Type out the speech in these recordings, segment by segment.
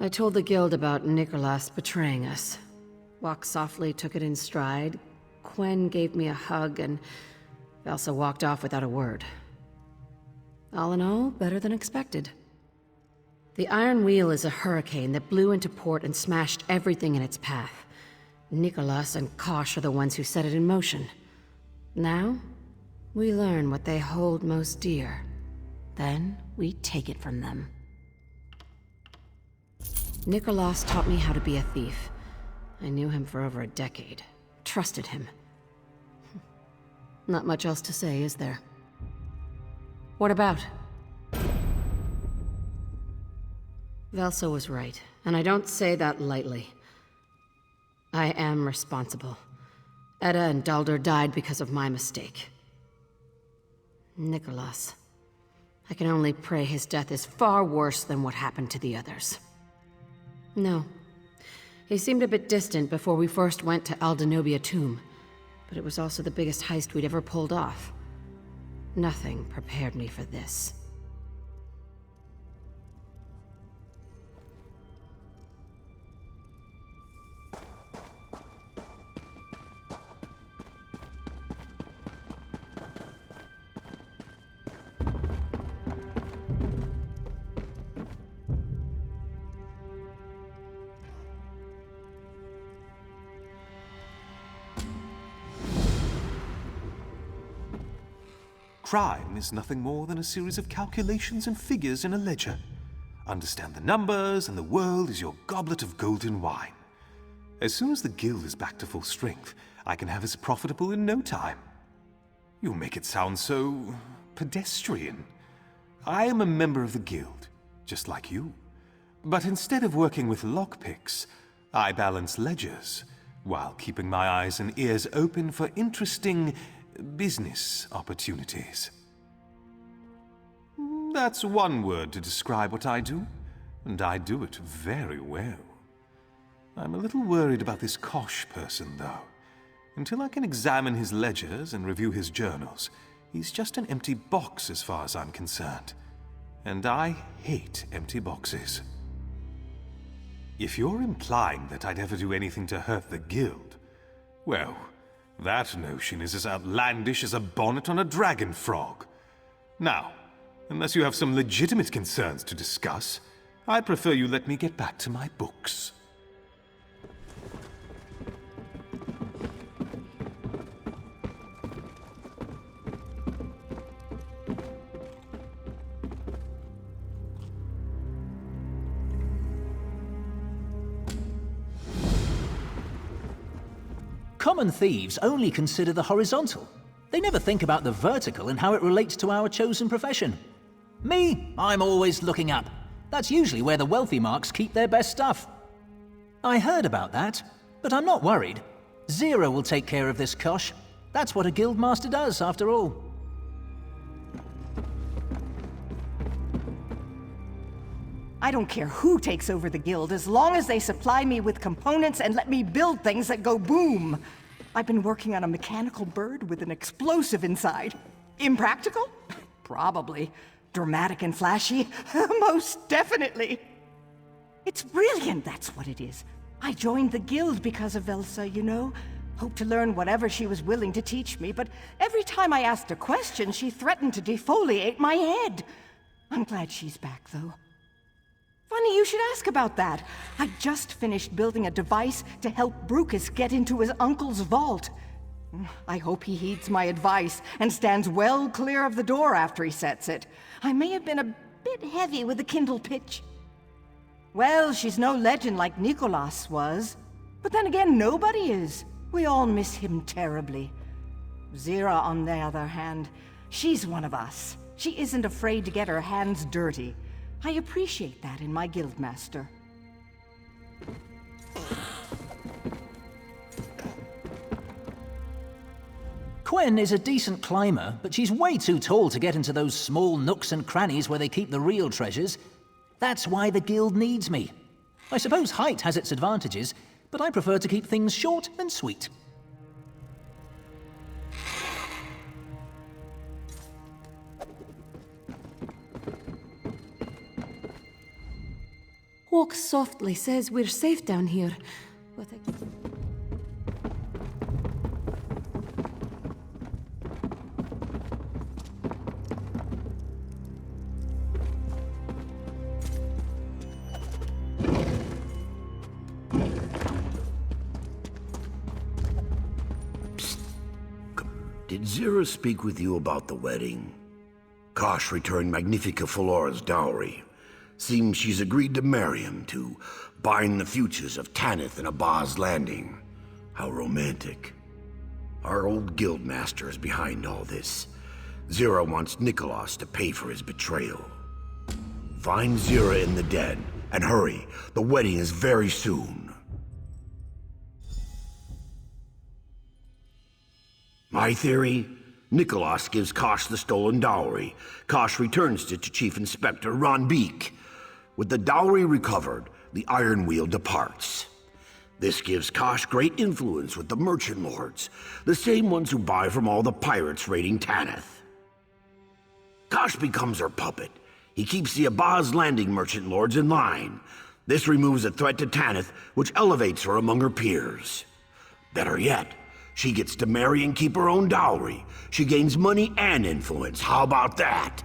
I told the guild about Nicholas betraying us. Walk softly took it in stride. Quen gave me a hug, and Elsa walked off without a word. All in all, better than expected. The Iron Wheel is a hurricane that blew into port and smashed everything in its path. Nicholas and Kosh are the ones who set it in motion. Now, we learn what they hold most dear. Then, we take it from them. Nicholas taught me how to be a thief. I knew him for over a decade. Trusted him. Not much else to say, is there? What about? Velsa was right, and I don't say that lightly. I am responsible. Edda and Dalder died because of my mistake. Nicholas. I can only pray his death is far worse than what happened to the others. No. He seemed a bit distant before we first went to Aldenobia Tomb, but it was also the biggest heist we'd ever pulled off. Nothing prepared me for this. Crime is nothing more than a series of calculations and figures in a ledger. Understand the numbers, and the world is your goblet of golden wine. As soon as the guild is back to full strength, I can have us profitable in no time. You make it sound so pedestrian. I am a member of the guild, just like you. But instead of working with lockpicks, I balance ledgers, while keeping my eyes and ears open for interesting business opportunities. That's one word to describe what I do, and I do it very well. I'm a little worried about this Kosh person, though. Until I can examine his ledgers and review his journals, he's just an empty box as far as I'm concerned. And I hate empty boxes. If you're implying that I'd ever do anything to hurt the guild, well, that notion is as outlandish as a bonnet on a dragon frog. Now, unless you have some legitimate concerns to discuss, I prefer you let me get back to my books. Common thieves only consider the horizontal. They never think about the vertical and how it relates to our chosen profession. Me, I'm always looking up. That's usually where the wealthy marks keep their best stuff. I heard about that, but I'm not worried. Zero will take care of this Kosh. That's what a guild master does, after all. I don't care who takes over the guild, as long as they supply me with components and let me build things that go boom. I've been working on a mechanical bird with an explosive inside. Impractical? Probably. Dramatic and flashy? Most definitely. It's brilliant, that's what it is. I joined the guild because of Elsa, you know. Hoped to learn whatever she was willing to teach me, but every time I asked a question, she threatened to defoliate my head. I'm glad she's back, though. Funny you should ask about that. I just finished building a device to help Brucus get into his uncle's vault. I hope he heeds my advice and stands well clear of the door after he sets it. I may have been a bit heavy with the Kindle pitch. Well, she's no legend like Nicholas was. But then again, nobody is. We all miss him terribly. Zira, on the other hand, she's one of us. She isn't afraid to get her hands dirty. I appreciate that in my guildmaster. Quen is a decent climber, but she's way too tall to get into those small nooks and crannies where they keep the real treasures. That's why the guild needs me. I suppose height has its advantages, but I prefer to keep things short and sweet. Walk softly says we're safe down here, but Did Zira speak with you about the wedding? Kosh returned Magnifica Falora's dowry. Seems she's agreed to marry him to bind the futures of Tanith and Abaz Landing. How romantic. Our old guildmaster is behind all this. Zira wants Nicholas to pay for his betrayal. Find Zira in the den, and hurry. The wedding is very soon. My theory? Nicholas gives Kosh the stolen dowry. Kosh returns it to Chief Inspector Ron Beek. With the dowry recovered, the Iron Wheel departs. This gives Kosh great influence with the merchant lords, the same ones who buy from all the pirates raiding Tanith. Kosh becomes her puppet. He keeps the Abaz Landing merchant lords in line. This removes a threat to Tanith, which elevates her among her peers. Better yet, she gets to marry and keep her own dowry. She gains money and influence. How about that?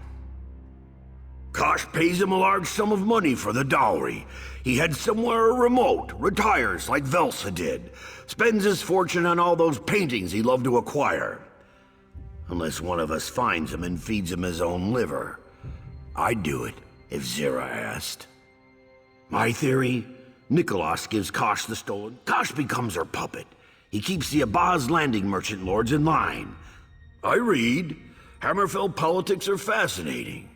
Kosh pays him a large sum of money for the dowry. He heads somewhere remote, retires like Velsa did, spends his fortune on all those paintings he loved to acquire. Unless one of us finds him and feeds him his own liver. I'd do it, if Zira asked. My theory? Nicholas gives Kosh the stolen. Kosh becomes her puppet. He keeps the Abaz Landing merchant lords in line. I read. Hammerfell politics are fascinating.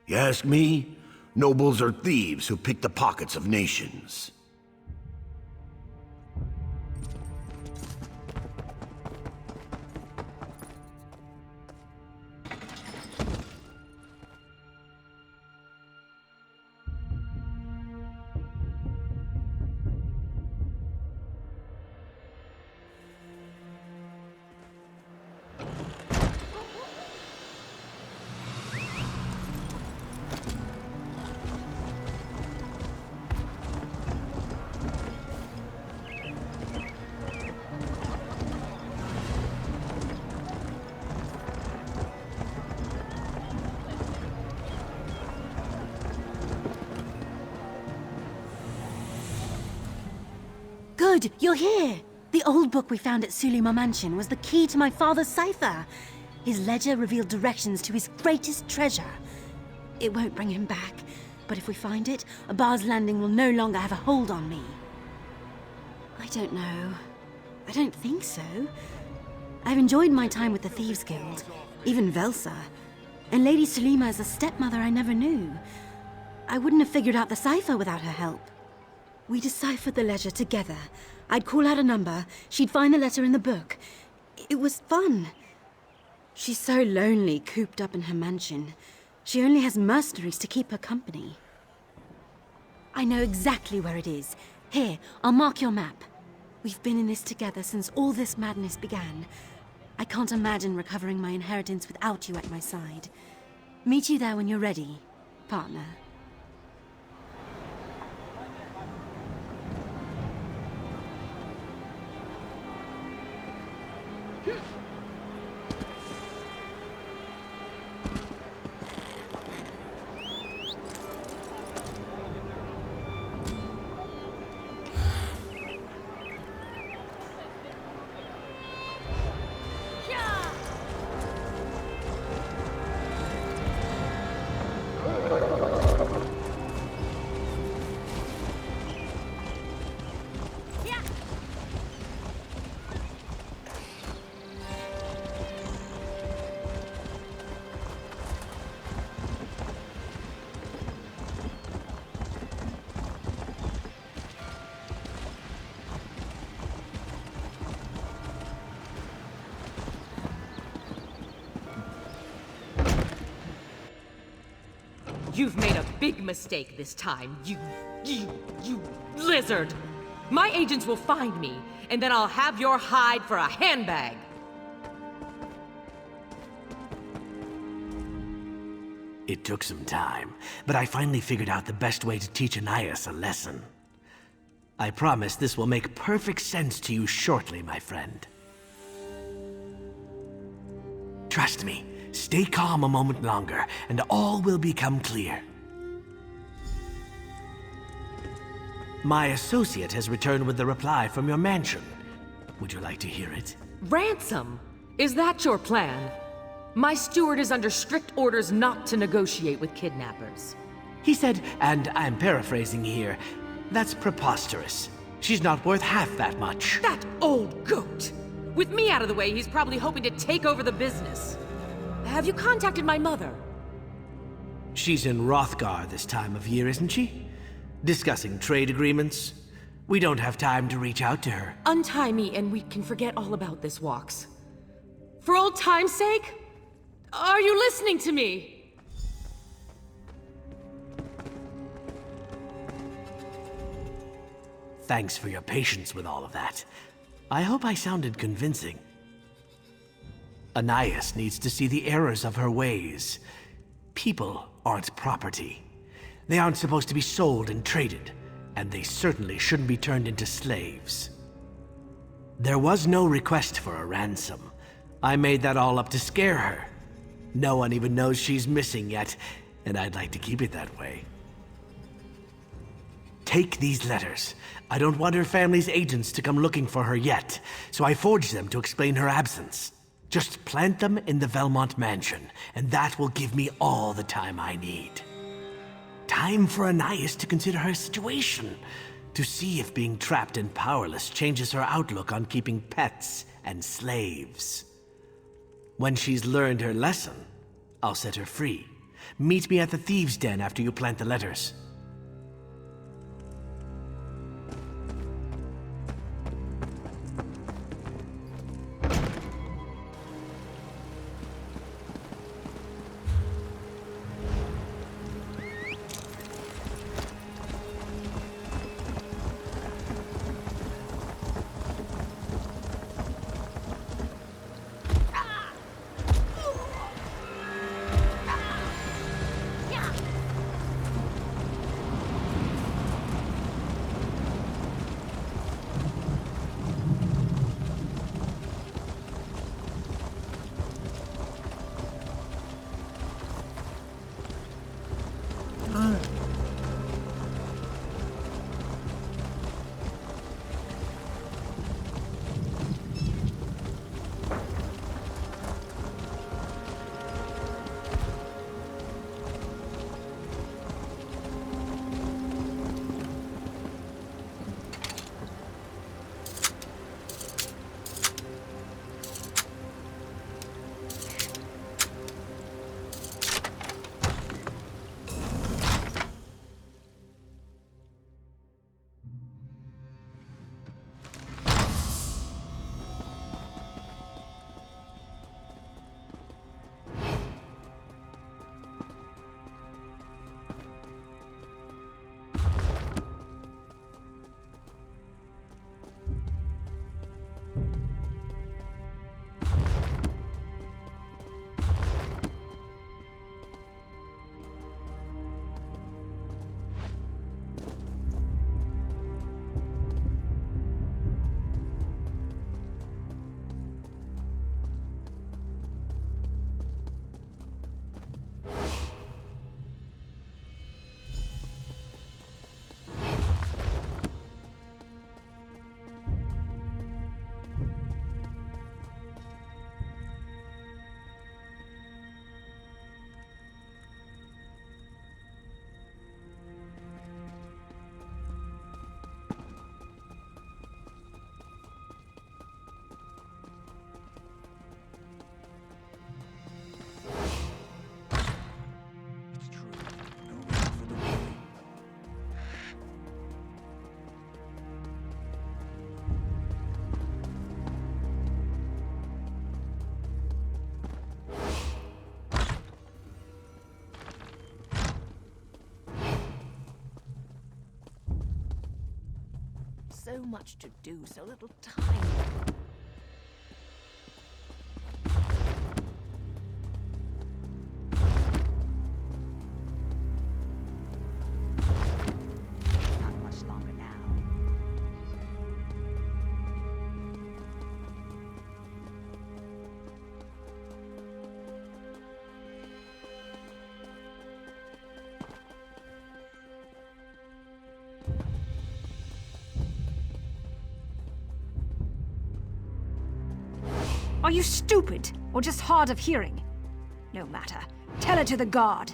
You ask me, nobles are thieves who pick the pockets of nations. Good, you're here! The old book we found at Sulima Mansion was the key to my father's cipher. His ledger revealed directions to his greatest treasure. It won't bring him back, but if we find it, Abaz Landing will no longer have a hold on me. I don't know. I don't think so. I've enjoyed my time with the Thieves Guild, even Velsa. And Lady Sulima is a stepmother I never knew. I wouldn't have figured out the cipher without her help. We deciphered the ledger together. I'd call out a number, she'd find the letter in the book. It was fun. She's so lonely, cooped up in her mansion. She only has mercenaries to keep her company. I know exactly where it is. Here, I'll mark your map. We've been in this together since all this madness began. I can't imagine recovering my inheritance without you at my side. Meet you there when you're ready, partner. You've made a big mistake this time, you lizard! My agents will find me, and then I'll have your hide for a handbag! It took some time, but I finally figured out the best way to teach Anais a lesson. I promise this will make perfect sense to you shortly, my friend. Trust me, stay calm a moment longer, and all will become clear. My associate has returned with the reply from your mansion. Would you like to hear it? Ransom? Is that your plan? My steward is under strict orders not to negotiate with kidnappers. He said, and I'm paraphrasing here, that's preposterous. She's not worth half that much. That old goat! With me out of the way, he's probably hoping to take over the business. Have you contacted my mother? She's in Rothgar this time of year, isn't she? Discussing trade agreements. We don't have time to reach out to her. Untie me and we can forget all about this, Walks. For old time's sake? Are you listening to me? Thanks for your patience with all of that. I hope I sounded convincing. Anais needs to see the errors of her ways. People aren't property. They aren't supposed to be sold and traded, and they certainly shouldn't be turned into slaves. There was no request for a ransom. I made that all up to scare her. No one even knows she's missing yet, and I'd like to keep it that way. Take these letters. I don't want her family's agents to come looking for her yet, so I forged them to explain her absence. Just plant them in the Velmont mansion, and that will give me all the time I need. Time for Anais to consider her situation, to see if being trapped and powerless changes her outlook on keeping pets and slaves. When she's learned her lesson, I'll set her free. Meet me at the Thieves' Den after you plant the letters. So much to do, so little time. Are you stupid, or just hard of hearing? No matter. Tell it to the guard.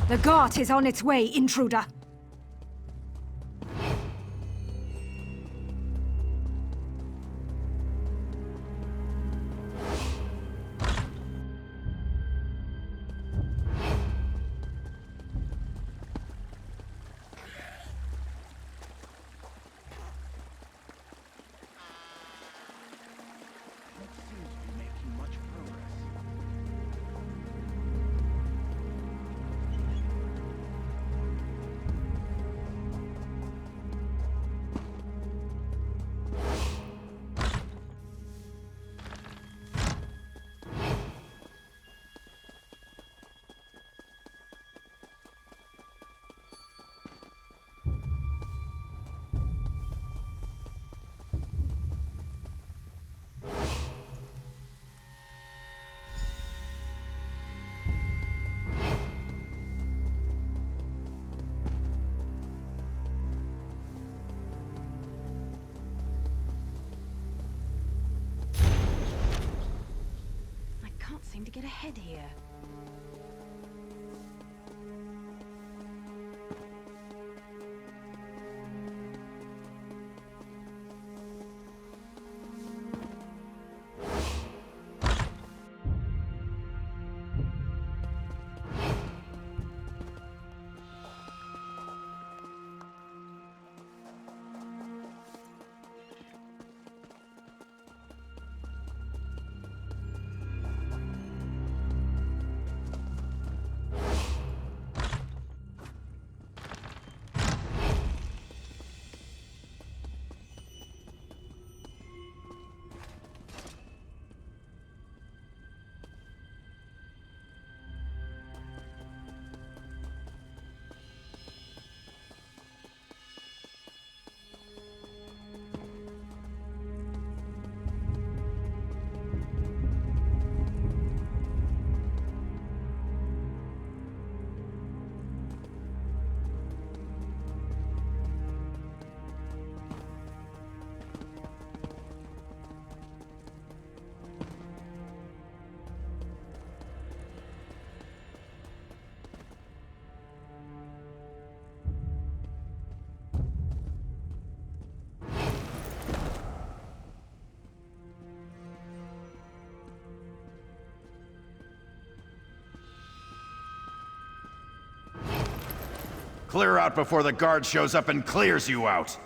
The guard is on its way, intruder. Seem to get ahead here. Clear out before the guard shows up and clears you out!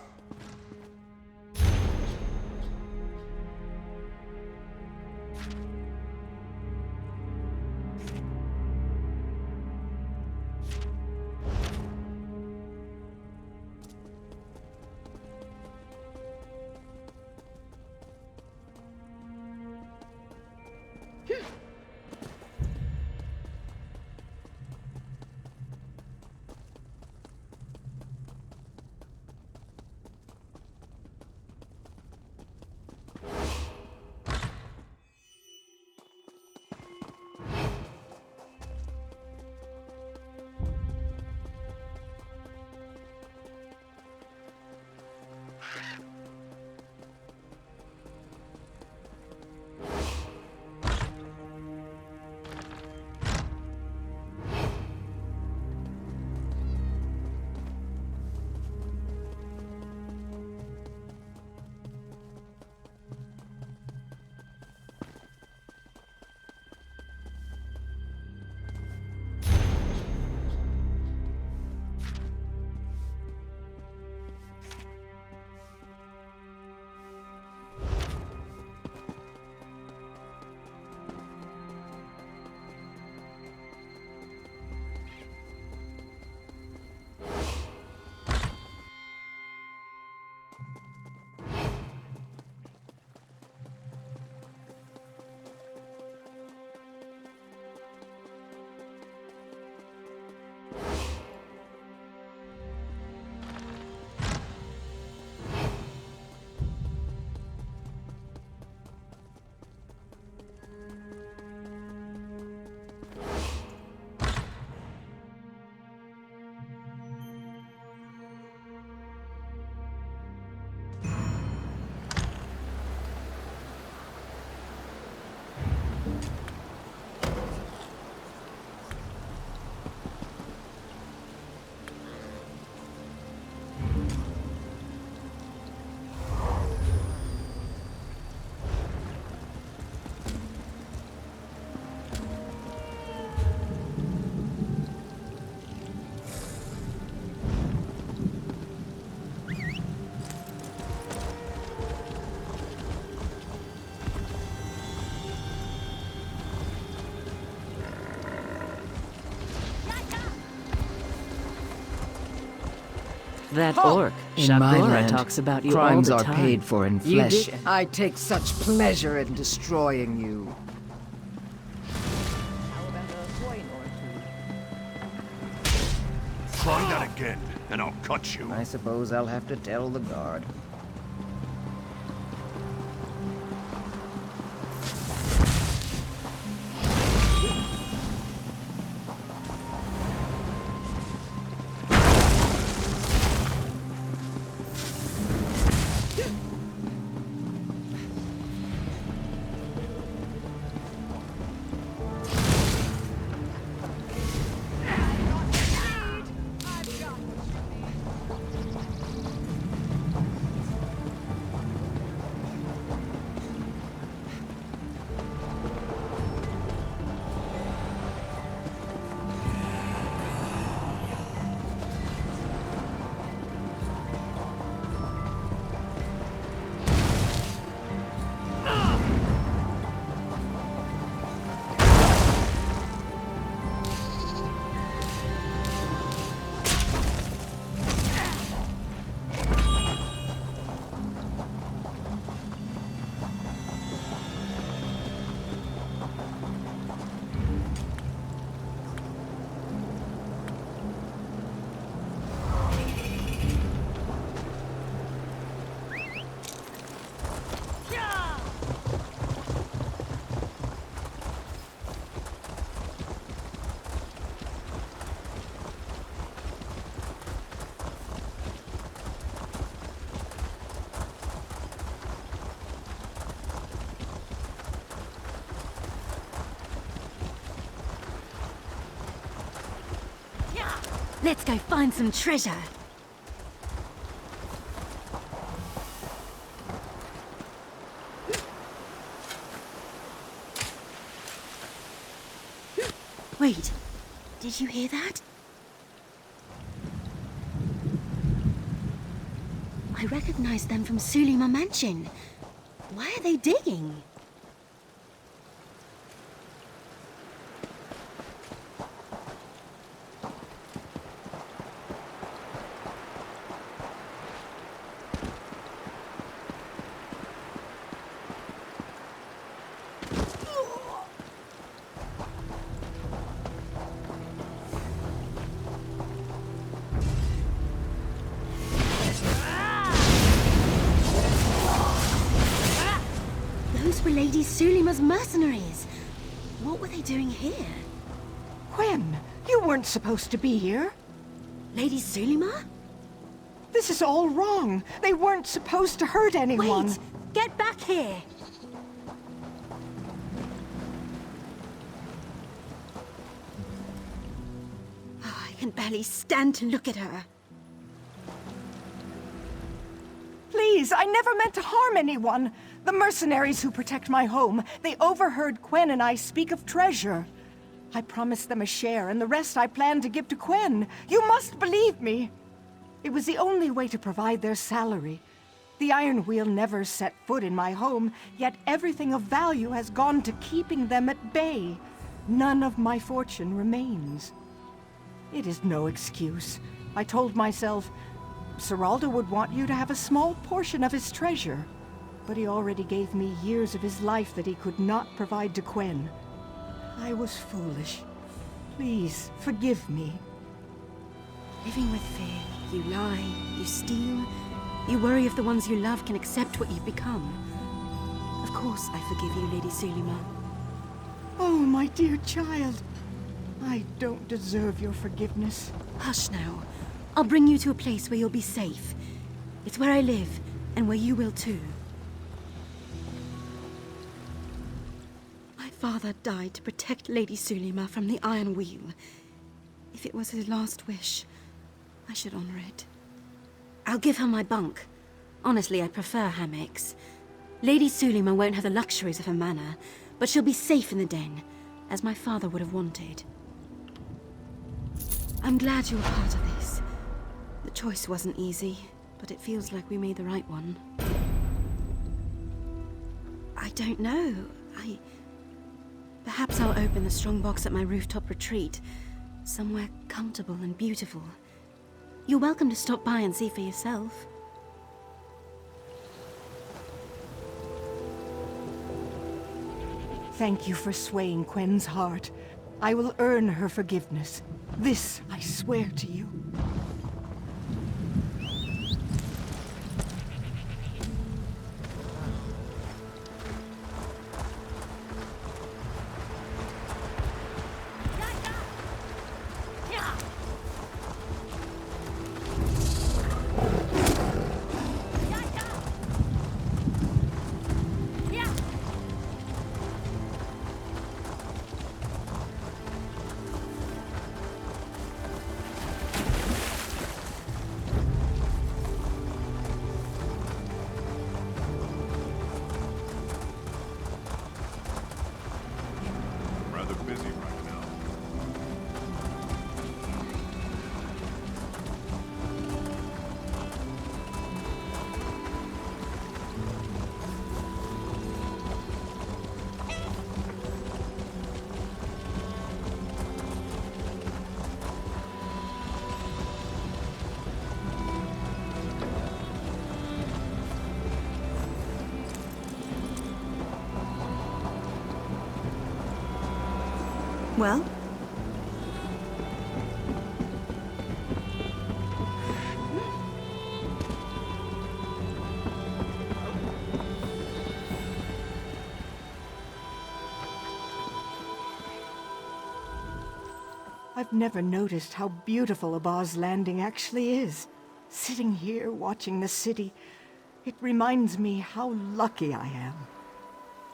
That orc, In my Shagora, land, talks about you crimes all the are time. paid for in You flesh. did- I take such pleasure in destroying you. Try that again, and I'll cut you. I suppose I'll have to tell the guard. Let's go find some treasure. Wait, did you hear that? I recognize them from Sulima Mansion. Why are they digging? Those were Lady Sulima's mercenaries. What were they doing here? Gwen, you weren't supposed to be here. Lady Sulima? This is all wrong. They weren't supposed to hurt anyone. Wait! Get back here! Oh, I can barely stand to look at her. Please, I never meant to harm anyone. The mercenaries who protect my home, they overheard Gwen and I speak of treasure. I promised them a share, and the rest I planned to give to Gwen. You must believe me. It was the only way to provide their salary. The Iron Wheel never set foot in my home, yet everything of value has gone to keeping them at bay. None of my fortune remains. It is no excuse. I told myself, Seralda would want you to have a small portion of his treasure, but he already gave me years of his life that he could not provide to Gwen. I was foolish. Please, forgive me. Living with fear, you lie, you steal, you worry if the ones you love can accept what you've become. Of course I forgive you, Lady Sulima. Oh, my dear child. I don't deserve your forgiveness. Hush now. I'll bring you to a place where you'll be safe. It's where I live, and where you will too. My father died to protect Lady Sulima from the Iron Wheel. If it was his last wish, I should honor it. I'll give her my bunk. Honestly, I prefer hammocks. Lady Sulima won't have the luxuries of her manor, but she'll be safe in the den, as my father would have wanted. I'm glad you were part of this. The choice wasn't easy, but it feels like we made the right one. I don't know. Perhaps I'll open the strongbox at my rooftop retreat. Somewhere comfortable and beautiful. You're welcome to stop by and see for yourself. Thank you for swaying Quen's heart. I will earn her forgiveness. This I swear to you. Rather busy right now. Well? I've never noticed how beautiful Abba's Landing actually is. Sitting here watching the city, it reminds me how lucky I am.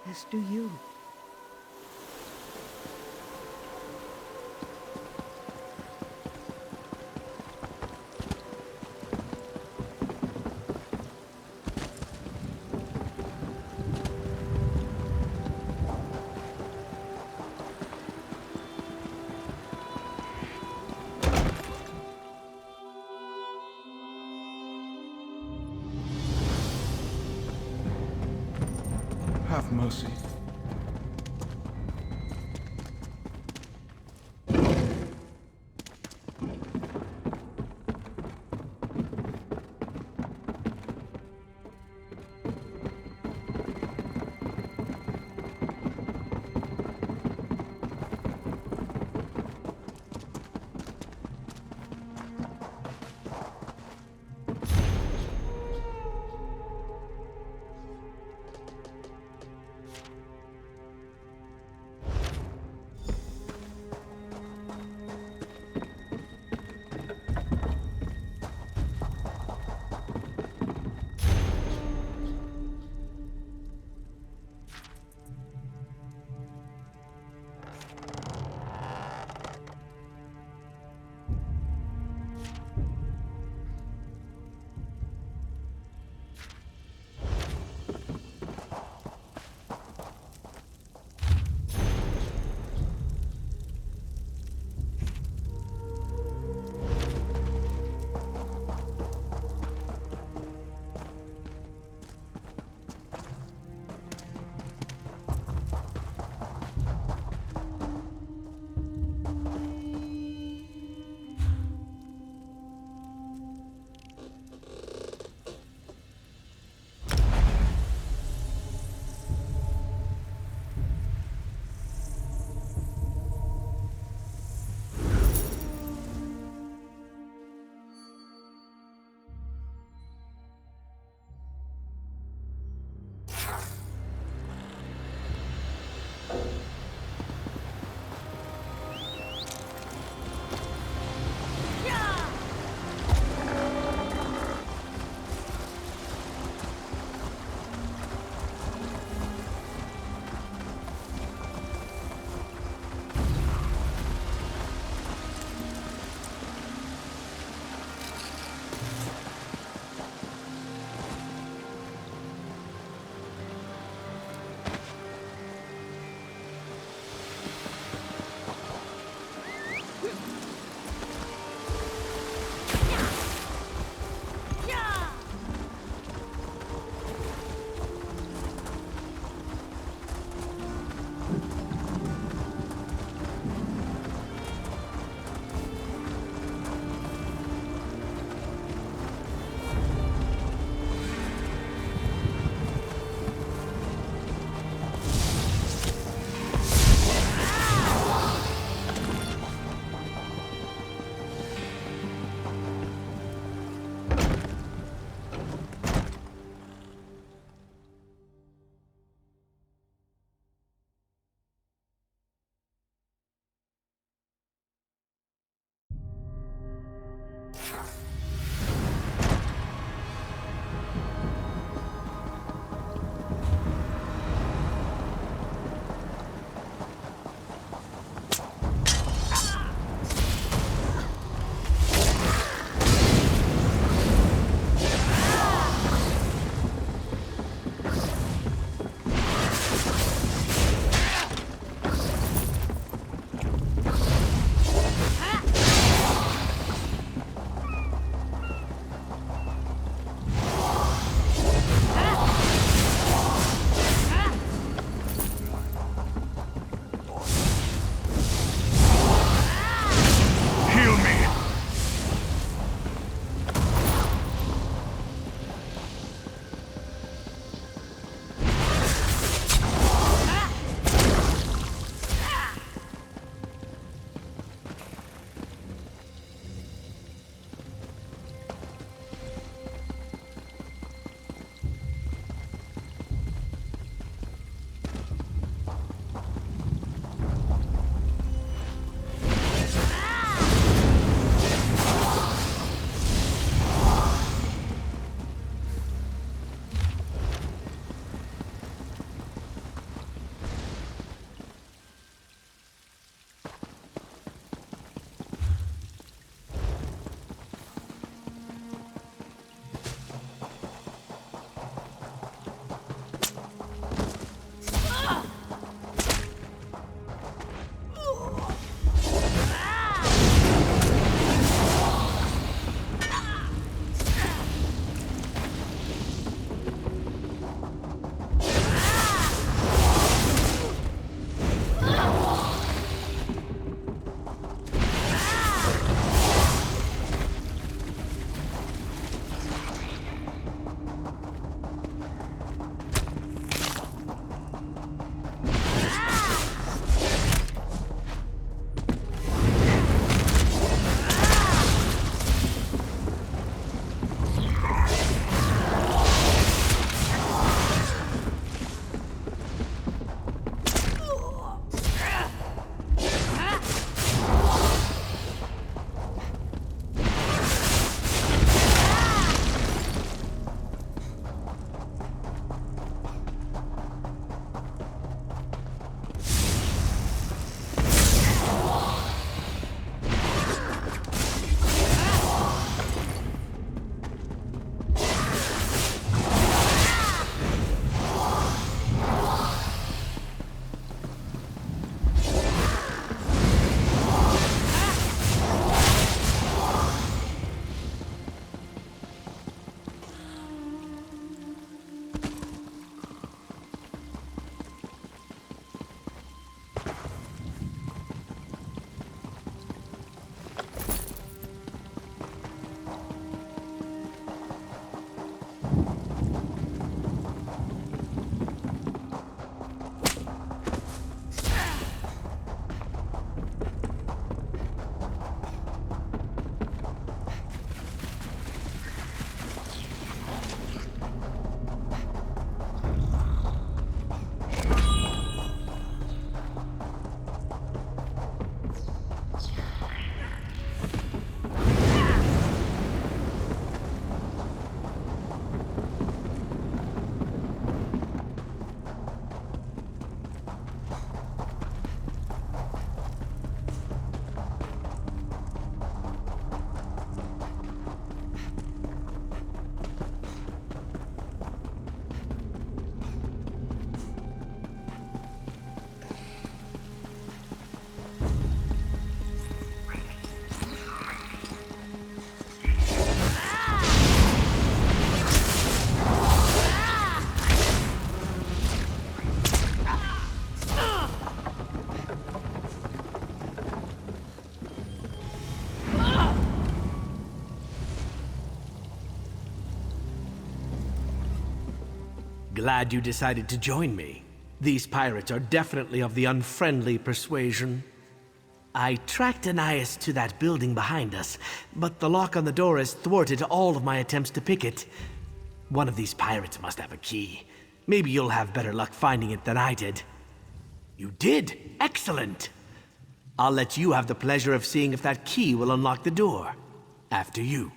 As do you. Have mercy. glad you decided to join me. These pirates are definitely of the unfriendly persuasion. I tracked Anais to that building behind us, but the lock on the door has thwarted all of my attempts to pick it. One of these pirates must have a key. Maybe you'll have better luck finding it than I did. You did? Excellent! I'll let you have the pleasure of seeing if that key will unlock the door. After you.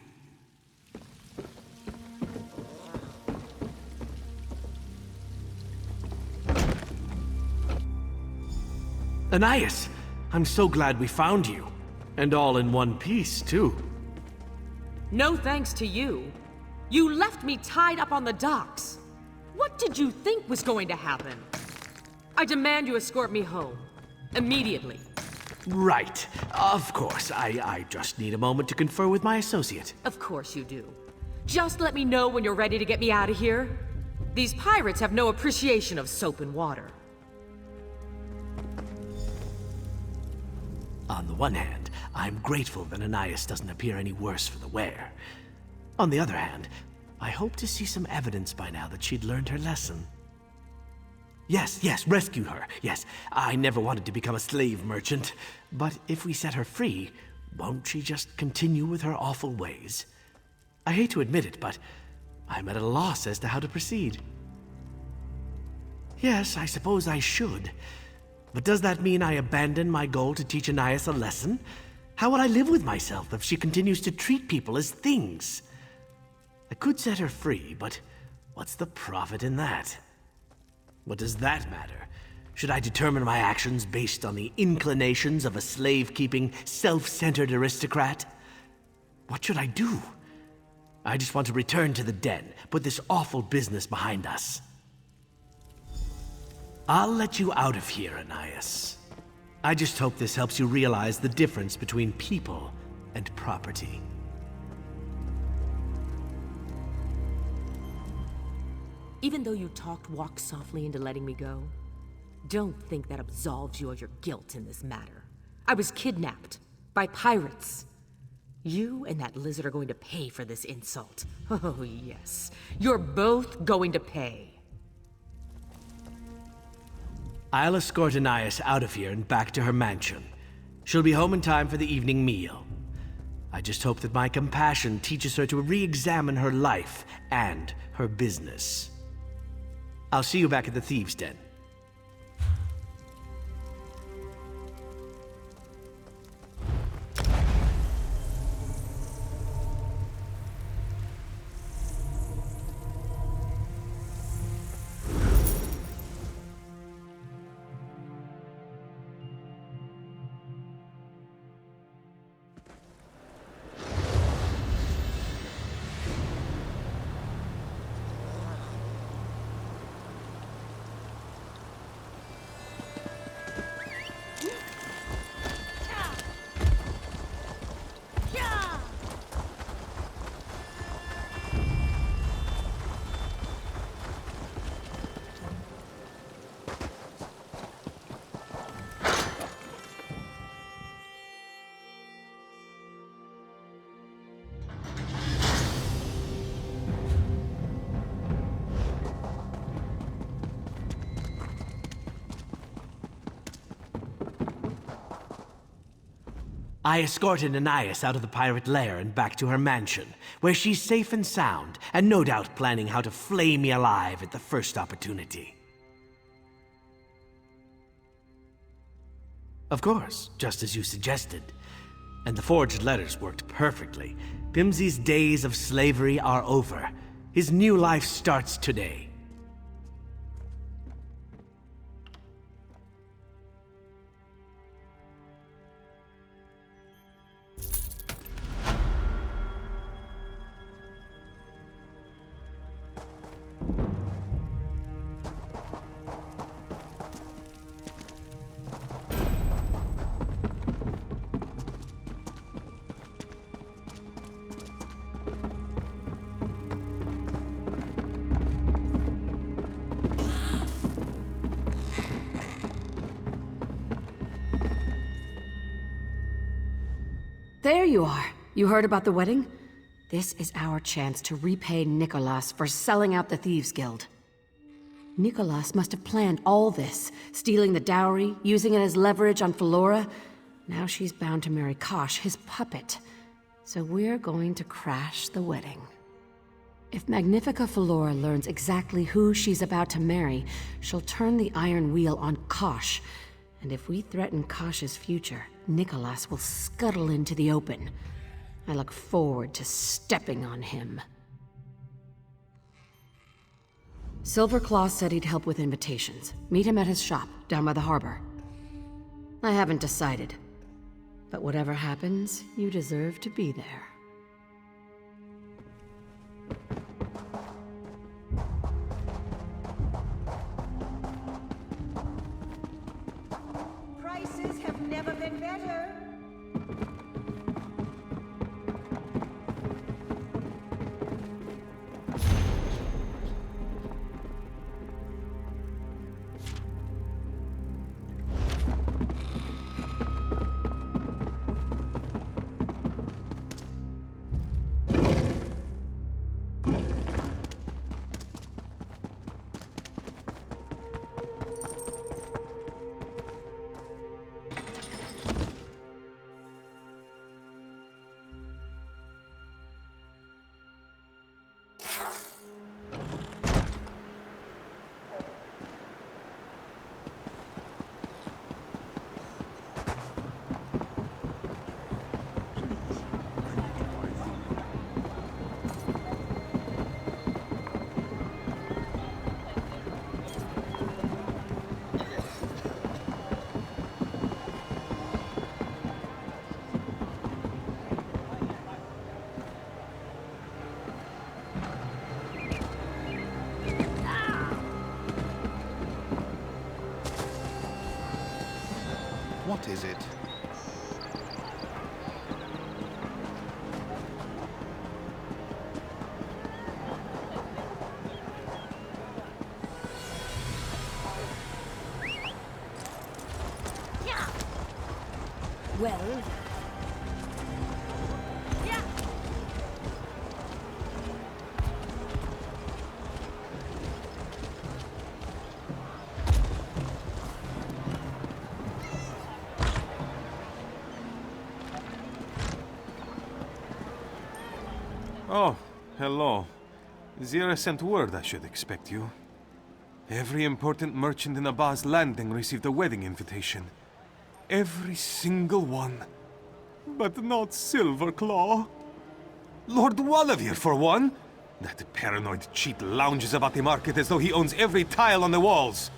Anais, I'm so glad we found you. And all in one piece, too. No thanks to you. You left me tied up on the docks. What did you think was going to happen? I demand you escort me home. Immediately. Right. Of course. I just need a moment to confer with my associate. Of course you do. Just let me know when you're ready to get me out of here. These pirates have no appreciation of soap and water. On the one hand, I'm grateful that Anais doesn't appear any worse for the wear. On the other hand, I hope to see some evidence by now that she'd learned her lesson. Yes, rescue her. Yes, I never wanted to become a slave merchant. But if we set her free, won't she just continue with her awful ways? I hate to admit it, but I'm at a loss as to how to proceed. Yes, I suppose I should. But does that mean I abandon my goal to teach Anais a lesson? How would I live with myself if she continues to treat people as things? I could set her free, but what's the profit in that? What does that matter? Should I determine my actions based on the inclinations of a slave-keeping, self-centered aristocrat? What should I do? I just want to return to the den, put this awful business behind us. I'll let you out of here, Anais. I just hope this helps you realize the difference between people and property. Even though you talked Walk softly into letting me go, don't think that absolves you of your guilt in this matter. I was kidnapped by pirates. You and that lizard are going to pay for this insult. Oh, yes. You're both going to pay. I'll escort Anais out of here and back to her mansion. She'll be home in time for the evening meal. I just hope that my compassion teaches her to re-examine her life and her business. I'll see you back at the Thieves' Den. I escorted Anais out of the pirate lair and back to her mansion, where she's safe and sound, and no doubt planning how to flay me alive at the first opportunity. Of course, just as you suggested. And the forged letters worked perfectly. Pimsey's days of slavery are over. His new life starts today. There you are. You heard about the wedding? This is our chance to repay Nicholas for selling out the Thieves Guild. Nicholas must have planned all this, stealing the dowry, using it as leverage on Flora. Now she's bound to marry Kosh, his puppet. So we're going to crash the wedding. If Magnifica Flora learns exactly who she's about to marry, she'll turn the iron wheel on Kosh. And if we threaten Kosh's future, Nicholas will scuttle into the open. I look forward to stepping on him. Silverclaw said he'd help with invitations. Meet him at his shop, down by the harbor. I haven't decided. But whatever happens, you deserve to be there. Prices have never been better. What is it? Well... Oh, hello. Zira sent word I should expect you. Every important merchant in Abba's landing received a wedding invitation. Every single one. But not Silverclaw. Lord Wallavier, for one. That paranoid cheat lounges about the market as though he owns every tile on the walls.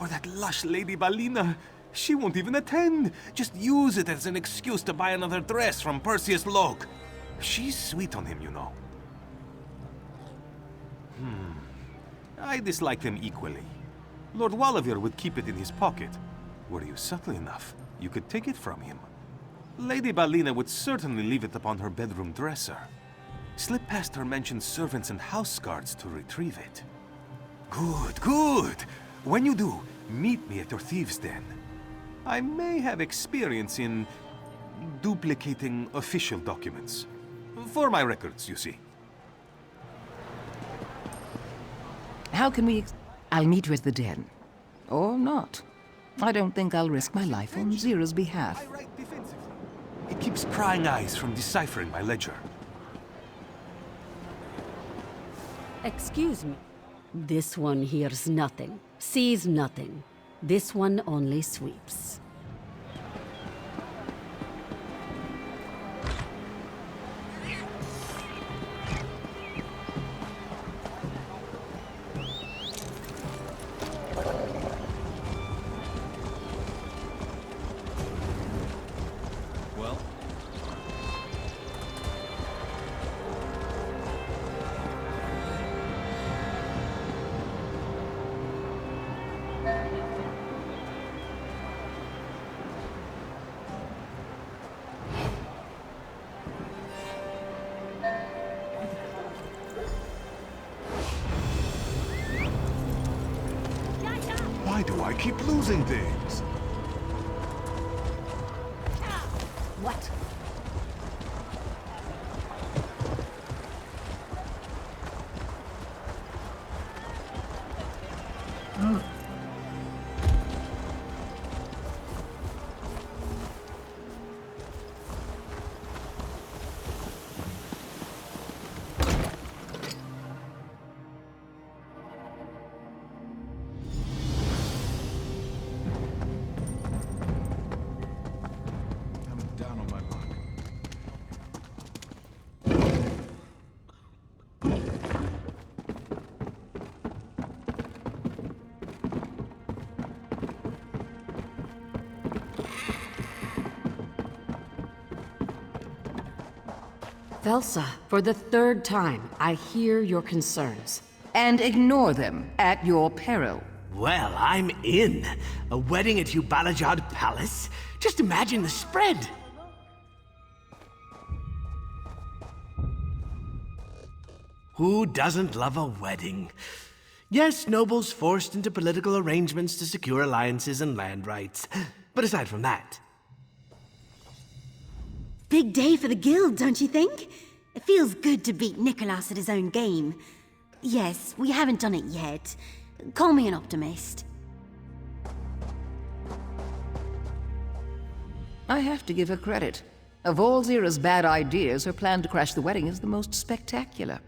Or that lush Lady Balina. She won't even attend. Just use it as an excuse to buy another dress from Perseus Locke. She's sweet on him, you know. I dislike them equally. Lord Wallavier would keep it in his pocket. Were you subtle enough, you could take it from him. Lady Balina would certainly leave it upon her bedroom dresser. Slip past her mentioned servants and house guards to retrieve it. Good, good! When you do, meet me at your thieves' den. I may have experience in duplicating official documents. For my records, you see. How can we... I'll meet you at the den. Or not. I don't think I'll risk my life on Zira's behalf. I write defensively. It keeps prying eyes from deciphering my ledger. Excuse me. This one hears nothing, sees nothing. This one only sweeps. Why do I keep losing things? What? I'm down on my luck. Velsa, for the third time, I hear your concerns. And ignore them at your peril. Well, I'm in. A wedding at Ubalajad Palace? Just imagine the spread. Who doesn't love a wedding? Yes, nobles forced into political arrangements to secure alliances and land rights. But aside from that... Big day for the guild, don't you think? It feels good to beat Nicholas at his own game. Yes, we haven't done it yet. Call me an optimist. I have to give her credit. Of all Zira's bad ideas, her plan to crash the wedding is the most spectacular.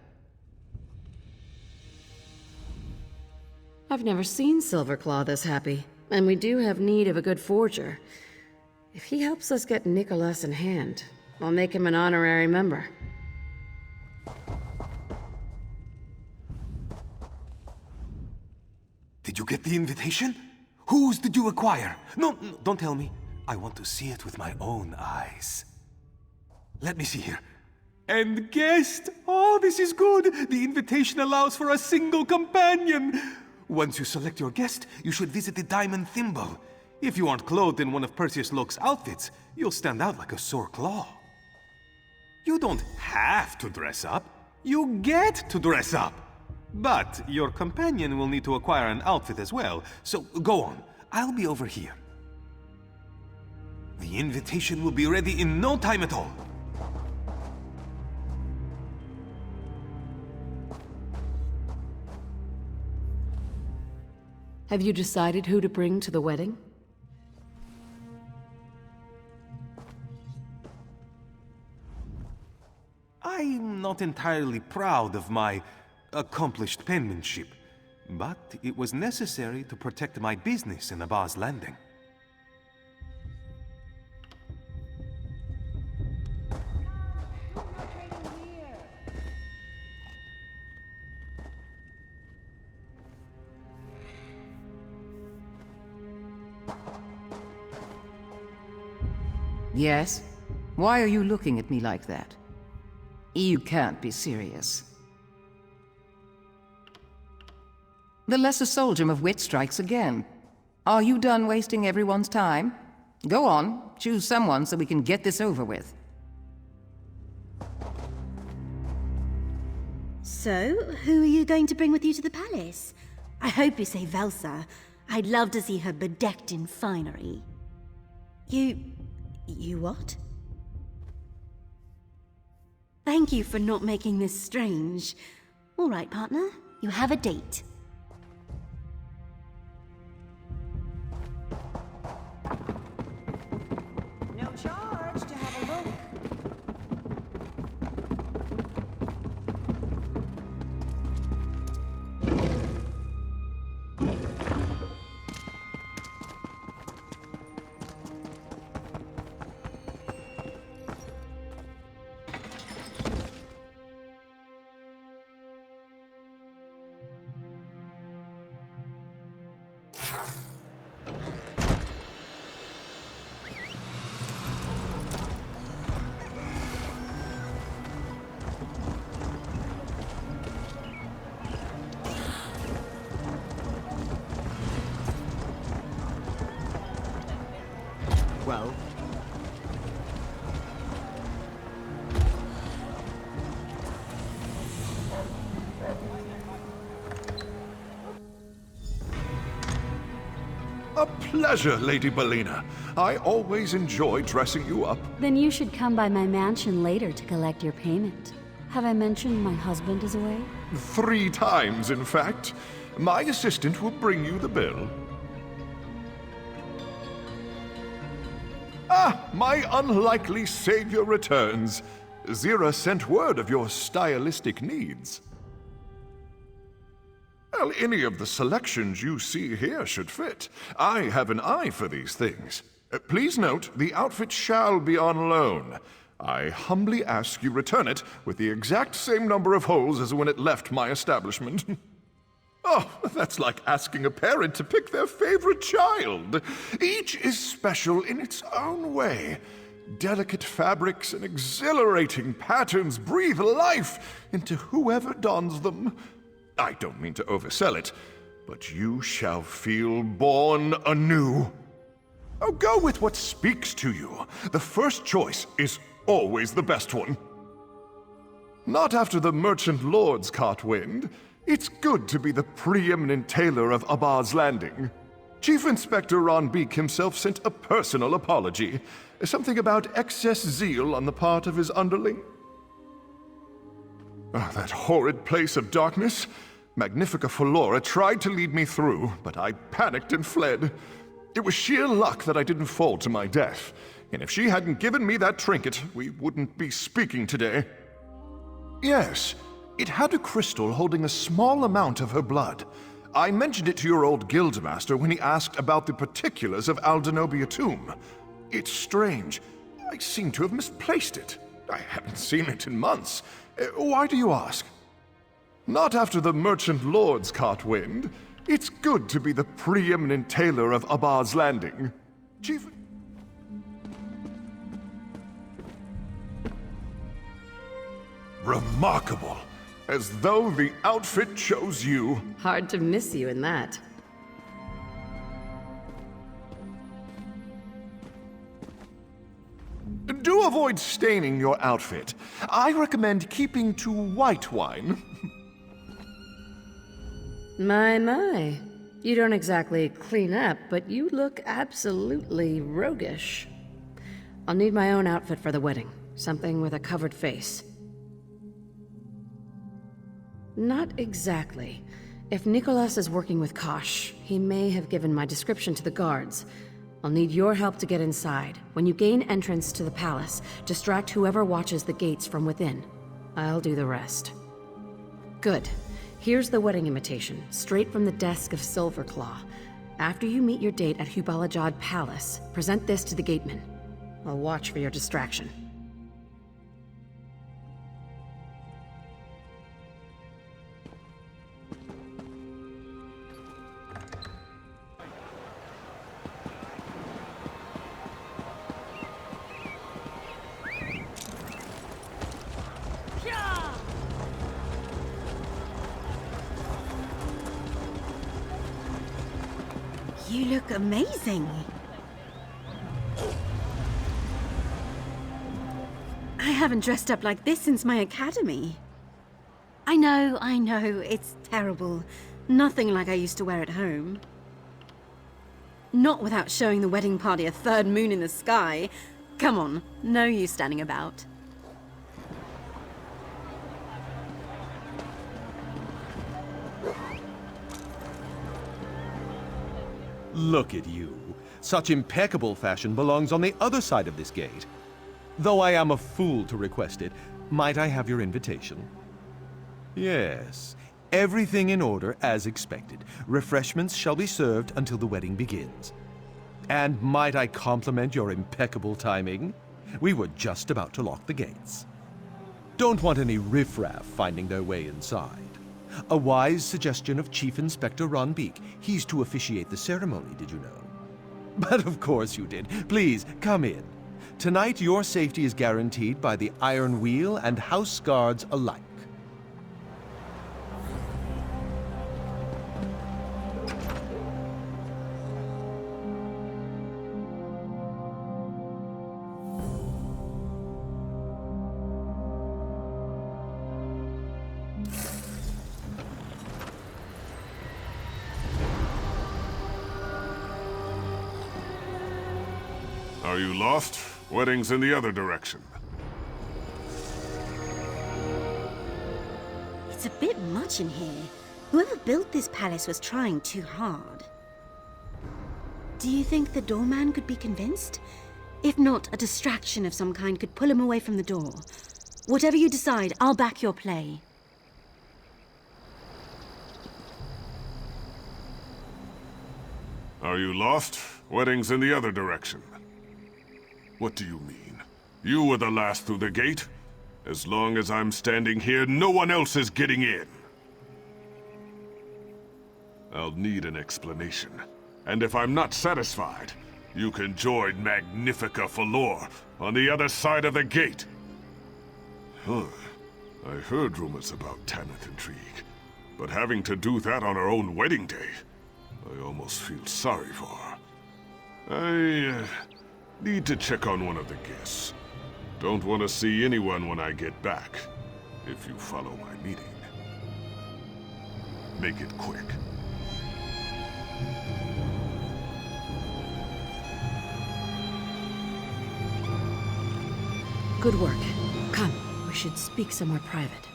I've never seen Silverclaw this happy, and we do have need of a good forger. If he helps us get Nicholas in hand, I'll make him an honorary member. Did you get the invitation? Whose did you acquire? No, don't tell me. I want to see it with my own eyes. Let me see here. And guest! Oh, this is good! The invitation allows for a single companion! Once you select your guest, you should visit the Diamond Thimble. If you aren't clothed in one of Perseus Locke's outfits, you'll stand out like a sore claw. You don't have to dress up. You get to dress up. But your companion will need to acquire an outfit as well, so go on. I'll be over here. The invitation will be ready in no time at all. Have you decided who to bring to the wedding? I'm not entirely proud of my accomplished penmanship, but it was necessary to protect my business in Abba's Landing. Yes? Why are you looking at me like that? You can't be serious. The lesser soldier of wit strikes again. Are you done wasting everyone's time? Go on, choose someone so we can get this over with. So, who are you going to bring with you to the palace? I hope you say Velsa. I'd love to see her bedecked in finery. You what? Thank you for not making this strange. All right, partner. You have a date. No charge to have a look. Well... A pleasure, Lady Bellina. I always enjoy dressing you up. Then you should come by my mansion later to collect your payment. Have I mentioned my husband is away? 3 times, in fact. My assistant will bring you the bill. Ah, my unlikely savior returns. Zira sent word of your stylistic needs. Well, any of the selections you see here should fit. I have an eye for these things. Please note, the outfit shall be on loan. I humbly ask you return it with the exact same number of holes as when it left my establishment. Oh, that's like asking a parent to pick their favorite child. Each is special in its own way. Delicate fabrics and exhilarating patterns breathe life into whoever dons them. I don't mean to oversell it, but you shall feel born anew. Oh, go with what speaks to you. The first choice is always the best one. Not after the merchant lords caught wind. It's good to be the preeminent tailor of Abba's Landing. Chief Inspector Ron Beek himself sent a personal apology. Something about excess zeal on the part of his underling. Oh, that horrid place of darkness. Magnifica Flora tried to lead me through, but I panicked and fled. It was sheer luck that I didn't fall to my death. And if she hadn't given me that trinket, we wouldn't be speaking today. Yes, it had a crystal holding a small amount of her blood. I mentioned it to your old guildmaster when he asked about the particulars of Aldenobia tomb. It's strange. I seem to have misplaced it. I haven't seen it in months. Why do you ask? Not after the merchant lords caught wind. It's good to be the preeminent tailor of Abba's Landing. Chief... Remarkable. As though the outfit chose you. Hard to miss you in that. Do avoid staining your outfit. I recommend keeping to white wine. My. You don't exactly clean up, but you look absolutely roguish. I'll need my own outfit for the wedding. Something with a covered face. Not exactly. If Nicholas is working with Kosh, he may have given my description to the guards. I'll need your help to get inside. When you gain entrance to the palace, distract whoever watches the gates from within. I'll do the rest. Good. Here's the wedding invitation, straight from the desk of Silverclaw. After you meet your date at Hubalajad Palace, present this to the gateman. I'll watch for your distraction. You look amazing. I haven't dressed up like this since my academy. I know, it's terrible. Nothing like I used to wear at home. Not without showing the wedding party a third moon in the sky. Come on, no use standing about. Look at you. Such impeccable fashion belongs on the other side of this gate. Though I am a fool to request it, might I have your invitation? Yes, everything in order as expected. Refreshments shall be served until the wedding begins. And might I compliment your impeccable timing? We were just about to lock the gates. Don't want any riffraff finding their way inside. A wise suggestion of Chief Inspector Ron Beek. He's to officiate the ceremony, did you know? But of course you did. Please, come in. Tonight your safety is guaranteed by the Iron Wheel and House Guards alike. Are you lost? Wedding's in the other direction. a bit much in here. Whoever built this palace was trying too hard. Do you think the doorman could be convinced? If not, a distraction of some kind could pull him away from the door. Whatever you decide, I'll back your play. Are you lost? Wedding's in the other direction. What do you mean? You were the last through the gate? As long as I'm standing here, no one else is getting in. I'll need an explanation. And if I'm not satisfied, you can join Magnifica Falor on the other side of the gate. Huh. I heard rumors about Tanith intrigue, but having to do that on her own wedding day, I almost feel sorry for her. I need to check on one of the guests. Don't want to see anyone when I get back, if you follow my meaning. Make it quick. Good work. Come, we should speak somewhere private.